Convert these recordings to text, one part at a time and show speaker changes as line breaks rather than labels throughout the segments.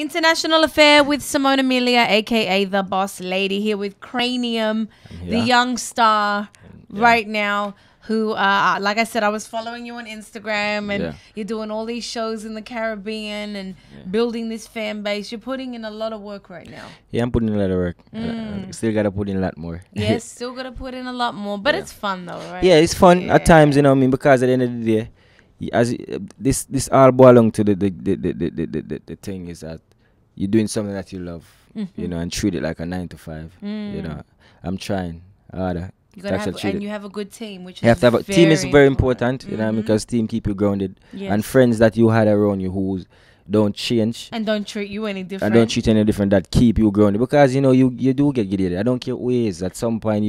International Affair with Simone Amelia, aka the Boss Lady, here with Kranium, the young star right now. Who, like I said, I was following you on Instagram, and you're doing all these shows in the Caribbean and building this fan base. You're putting in a lot of work right now.
Yeah, I'm putting in a lot of work. Still gotta put in a lot more.
Yes, still gotta put in a lot more. But it's fun though, right?
Yeah, it's fun at times, you know what I mean? Because at the end of the day, as this all boils along to the thing is that you're doing something that you love, you know, and treat it like a 9 to 5. You know, I'm trying harder.
You gotta have, and you have a good team, which
you have to have a team is very important, you know, because team keep you grounded, and friends that you had around you who don't change
and don't treat you any different,
and don't treat any different, that keep you grounded, because you know you do get giddy. I don't care who it is. At some point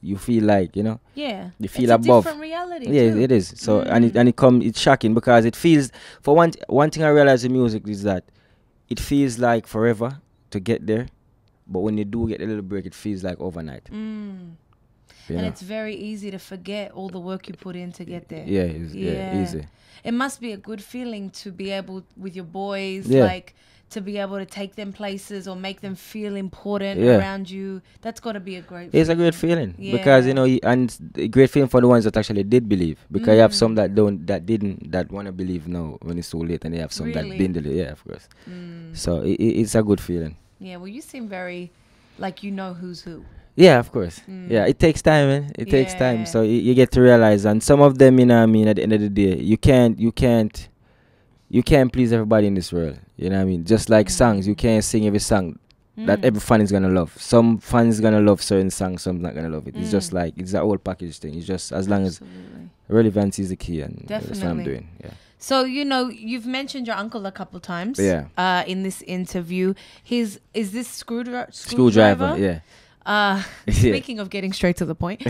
you feel like, you know, you feel
it's
above.
A different reality
too. It is. So and it's shocking, because it feels, for one thing I realize in music is that it feels like forever to get there, but when you do get a little break, it feels like overnight.
And it's very easy to forget all the work you put in to get there.
Yeah, easy.
It must be a good feeling to be able, with your boys, like, to be able to take them places or make them feel important around you. That's got to be a great feeling.
It's a great feeling, because, you know, and a great feeling for the ones that actually did believe, because you have some that want to believe now when it's too late, and they have some that didn't believe. Yeah, of course. So it's a good feeling.
Yeah, well, you seem very, like, you know who's who.
Yeah, of course. Yeah, it takes time, man. It takes time. So you get to realize, and some of them, you know what I mean, at the end of the day, you can't please everybody in this world. You know what I mean? Just like songs, you can't sing every song that every fan is gonna love. Some fans gonna love certain songs, some not gonna love it. It's just like, it's a whole package thing. It's just as long as relevance is the key, and that's what I'm doing. Yeah. So,
you know, you've mentioned your uncle a couple of times. In this interview, is this screwdriver?
Yeah.
Speaking of getting straight to the point,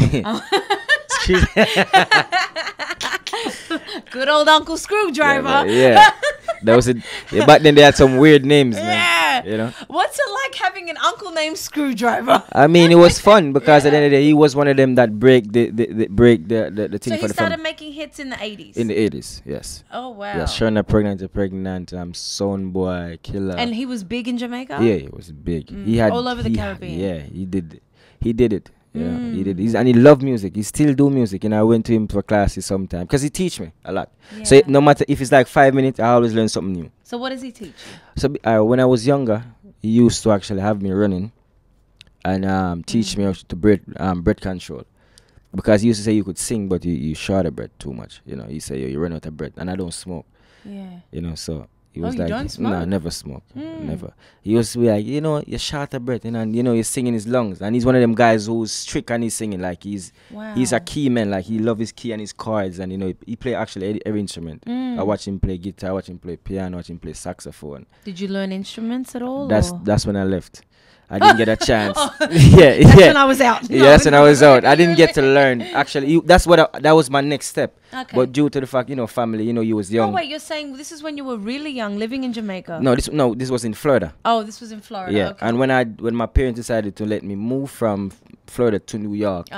good old Uncle Screwdriver.
That was it. Back then they had some weird names, man. You know,
what's it like having an uncle named Screwdriver?
I mean, it was fun, because at the end of the day, he was one of them that break the thing.
So
he
started making hits in the 80s.
In the 80s, yes.
Oh wow.
Yeah, Shona pregnant. Son Boy, Killer.
And he was big in Jamaica.
Yeah, he was big. He had
all over the Caribbean.
Yeah, he did it. Yeah, he did. And he loved music. He still do music. And I went to him for classes sometime, because he teach me a lot. So no matter if it's like 5 minutes, I always learn something new.
So what does he teach you?
So when I was younger, he used to actually have me running and teach me how to breath control, because he used to say you could sing, but you short of breath too much. You know, he said you run out of breath, and I don't smoke. Yeah. You know, so. He was
you don't smoke?
No, never smoke. Never. He used to be like, you know, you're short of breath, and you know, you're singing his lungs. And he's one of them guys who's strict and he's singing. Like, he's a key man. Like, he love his key and his chords. And, you know, he play actually every instrument. I watch him play guitar, I watch him play piano, I watch him play saxophone.
Did you learn instruments at all?
That's when I left. I didn't get a chance.
That's when I was out.
Yeah, that's when I was out. I didn't get to learn. Actually, that was my next step.
Okay.
But due to the fact, you know, family, you know, you was young.
Oh wait, you're saying this is when you were really young, living in Jamaica?
No, this was in Florida.
Oh, this was in Florida.
Yeah,
okay.
and when my parents decided to let me move from Florida to New York,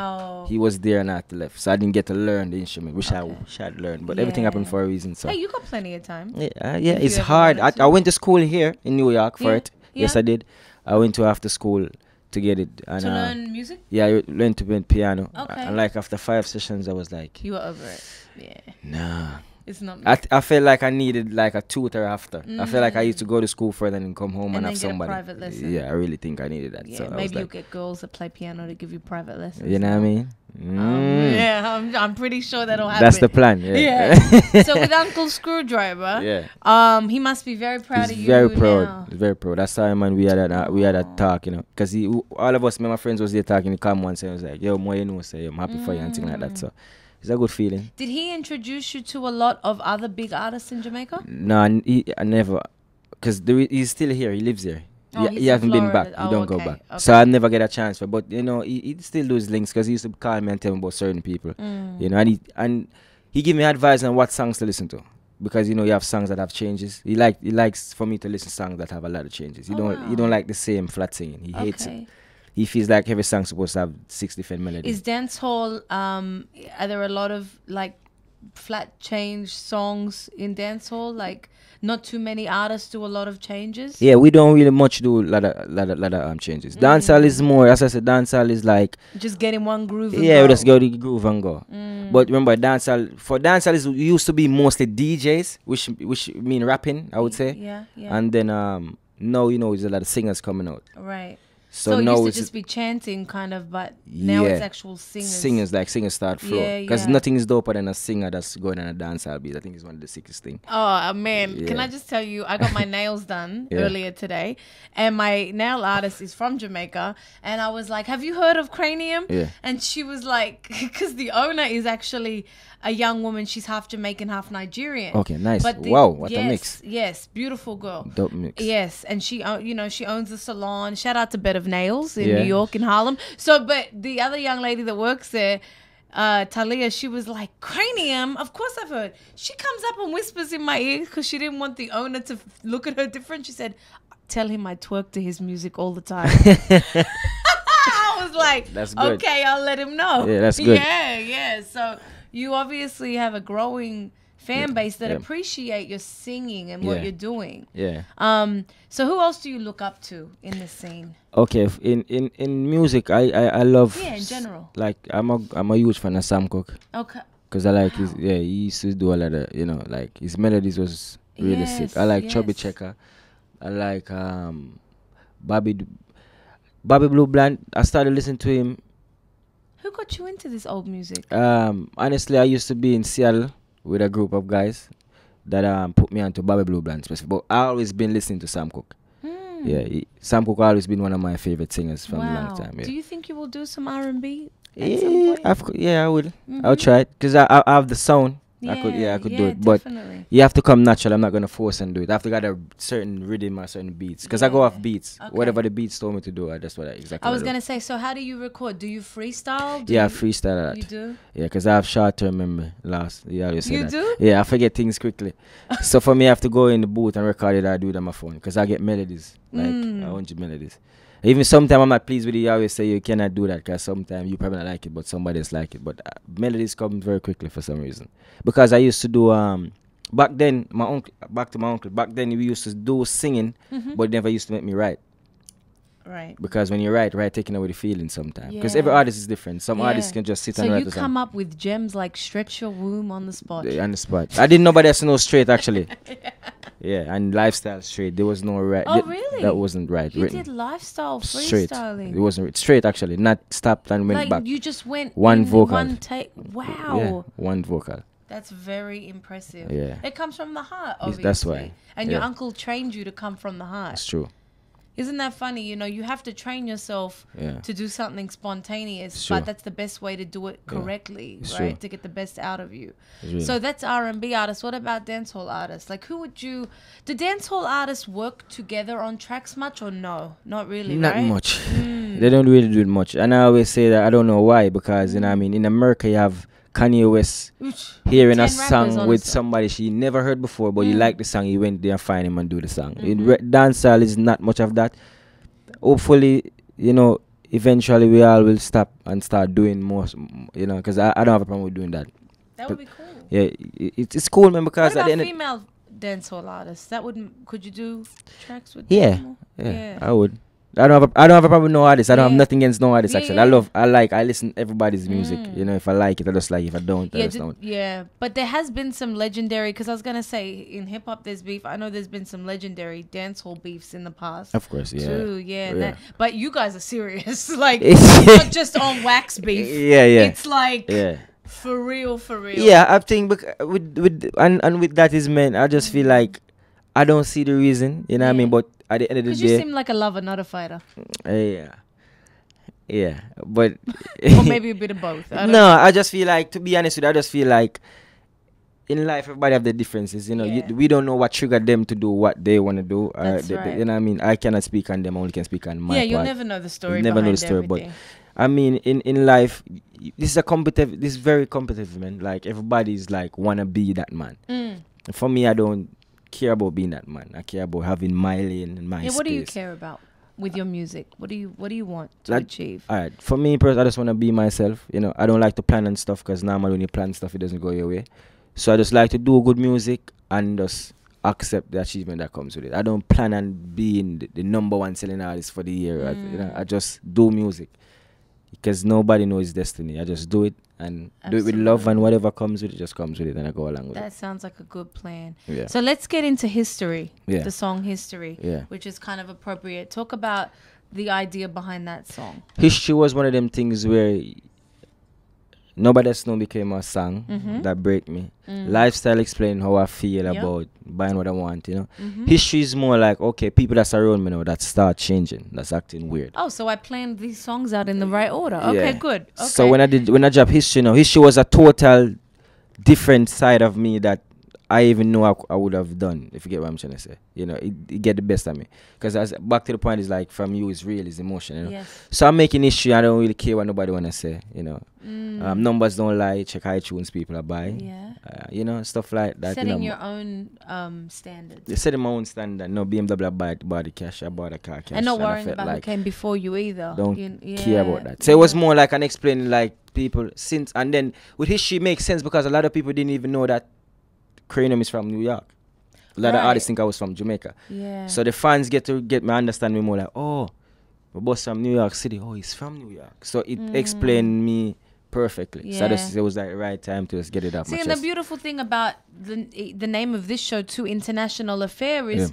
he was there and I had to left, so I didn't get to learn the instrument, which I had learned. But everything happened for a reason. So
hey, you got plenty of time.
Yeah, it's hard. I went to school here in New York for it. Yes, I did. I went to after school to get it, and
to learn music.
Yeah, I learned to play piano.
Okay.
And like after 5 sessions, I was like,
you were over it. Yeah.
Nah.
It's not.
I felt like I needed like a tutor after. I felt like I used to go to school first and then come home and have somebody.
Get a private lesson.
Yeah, I really think I needed that.
Yeah,
so
maybe you'll get girls that play piano to give you private lessons.
You know what I mean?
Yeah, I'm pretty sure that'll happen.
That's the plan. Yeah.
So with Uncle Screwdriver, he must be very proud of you.
Very proud. He's very proud. That's how, man, we had a talk, you know, because all of us, my friends was there talking. He come once and I was like, yo, more you know, say I'm happy for you and things like that. So it's a good feeling.
Did he introduce you to a lot of other big artists in Jamaica?
No, I never, because he's still here. He lives here. He hasn't been back. He don't go back. Okay. So I never get a chance for. But you know, he still do his links, because he used to call me and tell me about certain people. You know, and he give me advice on what songs to listen to, because you know you have songs that have changes. He likes for me to listen to songs that have a lot of changes. He don't like the same flat singing. He hates it. He feels like every song's supposed to have 6 different melodies.
Is dancehall? Are there a lot of like flat change songs in dancehall? Like, not too many artists do a lot of changes.
Yeah, we don't really much do a lot of changes. Dancehall is more, as I said, dancehall is like
just getting one groove. And
we just go the groove and go. But remember, dancehall is used to be mostly DJs, which mean rapping, I would say.
Yeah.
And then now there's a lot of singers coming out.
Right.
So
it
now
used
it's
to just be chanting kind of, but now it's actual singers.
Singers start flow. Because nothing is doper than a singer that's going on a dancehall beat. I think it's one of the sickest things.
Oh, man. Can I just tell you, I got my nails done earlier today. And my nail artist is from Jamaica. And I was like, have you heard of Kranium?
Yeah.
And she was like, because the owner is actually a young woman. She's half Jamaican, half Nigerian.
Okay, nice. Wow, what a mix.
Yes, beautiful girl.
Dope mix.
Yes, and she, she owns a salon. Shout out to Bed of Nails in New York, in Harlem. So, but the other young lady that works there, Talia, she was like, Kranium? Of course I've heard. She comes up and whispers in my ear because she didn't want the owner to look at her different. She said, tell him I twerk to his music all the time. I was like, that's good. Okay, I'll let him know.
Yeah, that's good.
Yeah. So you obviously have a growing fan base that appreciate your singing and what you're doing.
Yeah.
So who else do you look up to in the scene?
Okay, in music, I love.
Yeah, in general.
Like I'm a huge fan of Sam Cooke.
Okay.
Because I like his. Yeah, he used to do a lot of like his melodies was really sick. I like Chubby Checker. I like Bobby Blue Bland. I started listening to him.
Who got you into this old music?
Honestly, I used to be in Seattle with a group of guys that put me onto Bobby Blue Bland specifically. But I always been listening to Sam Cooke. Yeah, Sam Cooke always been one of my favorite singers from a long time. Yeah.
Do you think you will do some R&B?
I would. I'll try it because I have the sound. I could do it,
definitely.
But you have to come natural. I'm not gonna force and do it. I have to get a certain rhythm or certain beats because I go off beats. Okay. Whatever the beats told me to do, that's what I
was gonna say. So how do you record? Do you freestyle?
Freestyle that.
You do?
Yeah, because I have short-term memory. You always say
you
that.
Do?
Yeah, I forget things quickly. So for me, I have to go in the booth and record it. I do it on my phone because I get melodies, like 100 melodies. Even sometimes I'm not pleased with it. You always say you cannot do that because sometimes you probably not like it, but somebody else like it. But melodies come very quickly for some reason. Because I used to do back then, back then we used to do singing, but it never used to make me write.
Right.
Because when you write taking away the feeling sometimes. Because every artist is different. Some artists can just sit and write.
So you come up with gems like Stretch Your Womb on the spot.
On the spot. I didn't know nobody else to know straight actually. Yeah, and lifestyle straight. There was no right.
Oh, really?
That wasn't right.
You did lifestyle
straight.
Freestyling.
It wasn't straight actually. Not stopped and went back.
You just went
one vocal.
One take. Wow.
Yeah, one vocal.
That's very impressive.
Yeah.
It comes from the heart, obviously.
That's why.
And your uncle trained you to come from the heart.
That's true.
Isn't that funny? You have to train yourself to do something spontaneous, but that's the best way to do it correctly, right? To get the best out of you. So that's R&B artists. What about dancehall artists? Like, do dancehall artists work together on tracks much or no? Not really,
Not much. They don't really do it much. And I always say that I don't know why, because, in America you have Kanye West hearing a song with somebody she never heard before, but you like the song, you went there and find him and do the song. In dancehall is not much of that. Hopefully, eventually we all will stop and start doing more, because I don't have a problem with doing that.
That would be cool.
Yeah, it's cool, man, because
what
at the
about
end
female dancehall artists? Could you do tracks with
them? Yeah, I would. I don't have a problem with no artist. I don't have nothing against no artist actually. I listen to everybody's music. If I like it, I just like it. If I don't, I just don't.
Yeah, but there has been some legendary, because I was gonna say in hip hop there's beef. I know there's been some legendary dancehall beefs in the past.
Of course, yeah.
Too, yeah. But you guys are serious, like not just on wax beef.
Yeah.
It's like for real.
Yeah, I think with that is meant. I just feel like I don't see the reason. You know what I mean? But at the end of the day,
you seem like a lover, not a fighter.
Yeah, but
or maybe a bit of both.
I just feel like, to be honest with you, I just feel like in life everybody have their differences. We don't know what triggered them to do what they want to do.
That's right.
You know what I mean? I cannot speak on them. I only can speak on my part.
You'll never know the story.
But I mean, in life, this is very competitive, man. Like everybody's like wanna be that man. For me, I don't care about being that man. I care about having my lane and my space.
What do you care about? with your music? What do you want to achieve?
All right, for me, I just want to be myself. You know, I don't like to plan and stuff because normally when you plan stuff, it doesn't go your way. So I just like to do good music and just accept the achievement that comes with it. I don't plan on being the number one selling artist for the year. You know, I just do music because nobody knows destiny. I just do it and do it with love, and whatever comes with it just comes with it, and I go along with it.
That sounds like a good plan.
Yeah.
So let's get into history,
yeah.
the song History,
yeah.
which is kind of appropriate. Talk about the idea behind that song.
History was one of them things where Nobody Else Know became a song that break me. Lifestyle explain how I feel about buying what I want, you know. History is more like, okay, people that's around me now that start changing, that's acting weird.
Oh, so I planned these songs out in the right order. Okay, good. Okay.
So when I dropped History now, History was a total different side of me that I even know I would have done, if you get what I'm trying to say. You know, it get the best of me. Because back to the point is like, from you is real, is emotion, you know.
Yes.
So I'm making history, I don't really care what nobody want to say, you know. Numbers don't lie, check iTunes, people are buying.
Yeah.
You know, stuff like that.
Setting
you
your
know,
own standards.
You're setting my own standard. No, BMW I bought the cash, I bought a car cash.
And not worrying about who came before you either.
Don't care about that. So it was more like an explaining like people since, and then with history it makes sense because a lot of people didn't even know that Kranium is from New York. A lot of artists think I was from Jamaica.
Yeah.
So the fans get me understand me more like, oh, my boss from New York City. Oh, he's from New York. So it explained me perfectly. Yeah. So it was like the right time to just get it up.
See, and the beautiful thing about the name of this show too, International Affair, is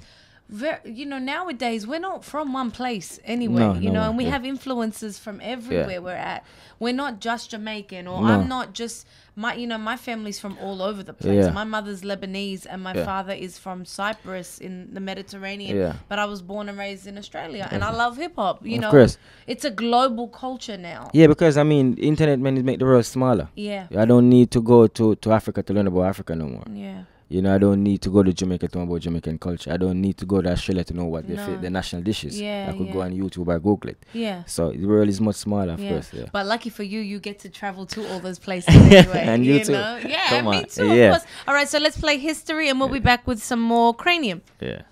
you know, nowadays we're not from one place anyway, you know, and we have influences from everywhere we're at. We're not just Jamaican, or I'm not just my family's from all over the place. My mother's Lebanese and my father is from Cyprus in the Mediterranean, but I was born and raised in Australia, and I love hip hop. You know, it's a global culture now.
Yeah, because I mean, internet make the world smaller.
Yeah,
I don't need to go to Africa to learn about Africa no more.
Yeah.
You know, I don't need to go to Jamaica to know about Jamaican culture. I don't need to go to Australia to know what the national dishes. I could go on YouTube or Google it. Yeah. So the world is much smaller, of course. Yeah.
But lucky for you, you get to travel to all those places anyway.
And you too.
Know? Yeah,
Come
me
on.
too, of course. All right, so let's play History, and we'll be back with some more Kranium.
Yeah.